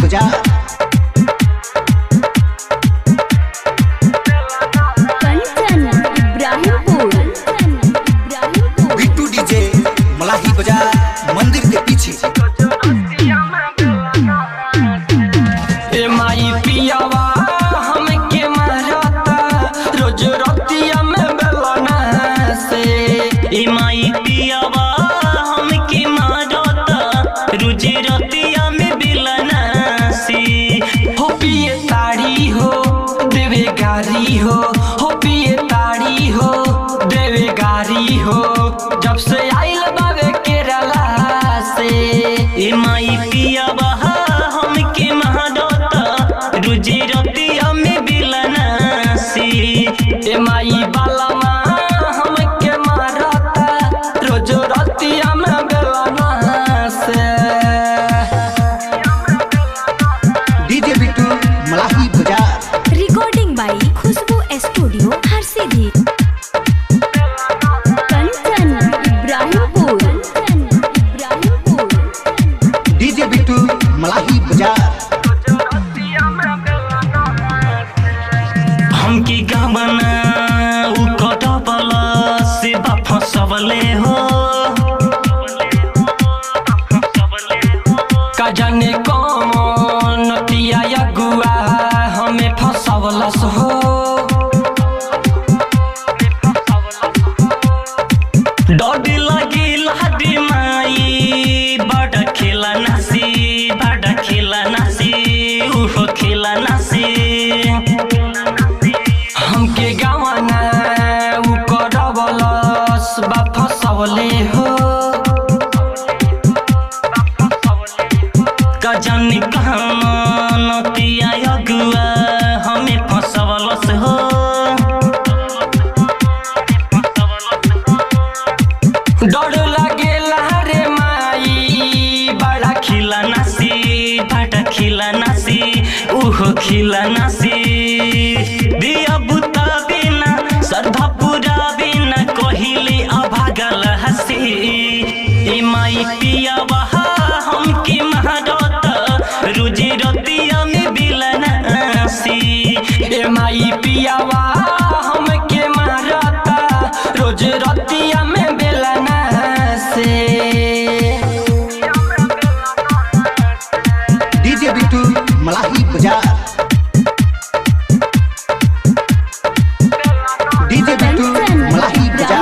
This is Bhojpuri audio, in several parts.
बजा। कंचन इब्राहिमपुर बिट्टू डीजे मलाही बजा मंदिर के पीछे। ए माई पियावा हमके मारता रोज रतिया में बेलना से। ए माई पियावा हमके मारता रोज रतिया में बेलना से। हो पिए ताड़ी हो देवे गारी हो पिए ताड़ी हो देवे गारी हो जब से आइल बावे केरला से। ए माई पियावा हमके मारता रोज रतिया में बेलना से। ए माई बालमा हमके मारता रोज रतिया में बेलना से। डीजे बिट्टू मलाही बजा। रिकॉर्डिंग बाई खुशबू स्टूडियो हर सीधी। कंचन इब्राहिमपुर डीजे बिट्टू मलाही बजा। हमके गावना उ कटबल से फसवले हो। का जाने कौन पिया गुआ हमें फसवलस हो। डर लगे लाडी माई बड़ा खेला नासी बड़ा खेला नासी उहो खेला नासी। हमके गावना उ करबलस बा फसवले हो। का जाने कहाँ नतिया अगुआ हमें फसवलस हो। डर लगे रे माई बड़ा खिला नासी बड़ा खिला नासी उहो खिला नासी। दिया बुता बिना श्रद्धा पूरा बिना कहिले अभागल हसी। ए माई पियावा हमके मारता रोज रतिया में बेलना से। ए माई पियावा हमके मारता रोज रतिया में बेलना से। डीजे बिट्टू मलाही बजा। डीजे बिट्टू मलाही बजा।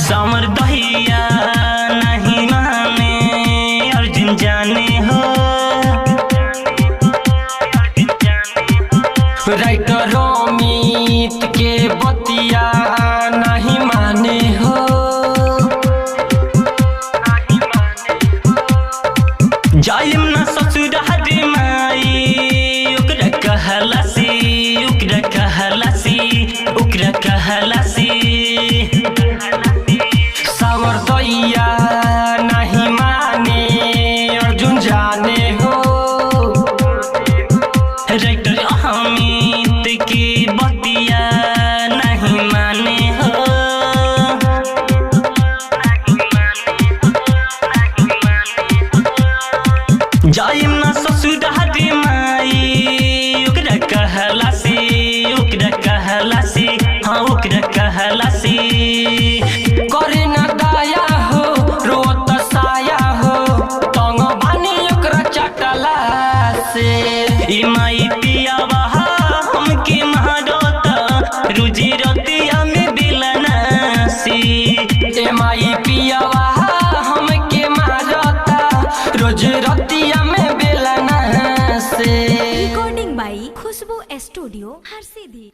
समर दहिया नहीं माने अर्जुन जाने हो। राइटर रोमित के बतिया नहीं माने हो। जाइम ना ससुराल माई ओकरा कहलासी ओकरा कहलासी ओकरा कहलासी। सावर दैया नहीं माने अर्जुन जाने हो। राइटर अमित की बतिया नहीं माने हो। जाइम ना ससुराल माई ओकरा कहलासी ओकरा कहलासी हाँ ओकरा कहलासी। करे न दाया हो रोत साया हो तंग बानी ओकरा चटला से। ए माई पियावा हमके मारता रोज रतिया में बेलना से। ए माई पियावा हमके मारता रोज रतिया में बेलना से। रिकॉर्डिंग बाई खुशबू स्टूडियो हर सीधी।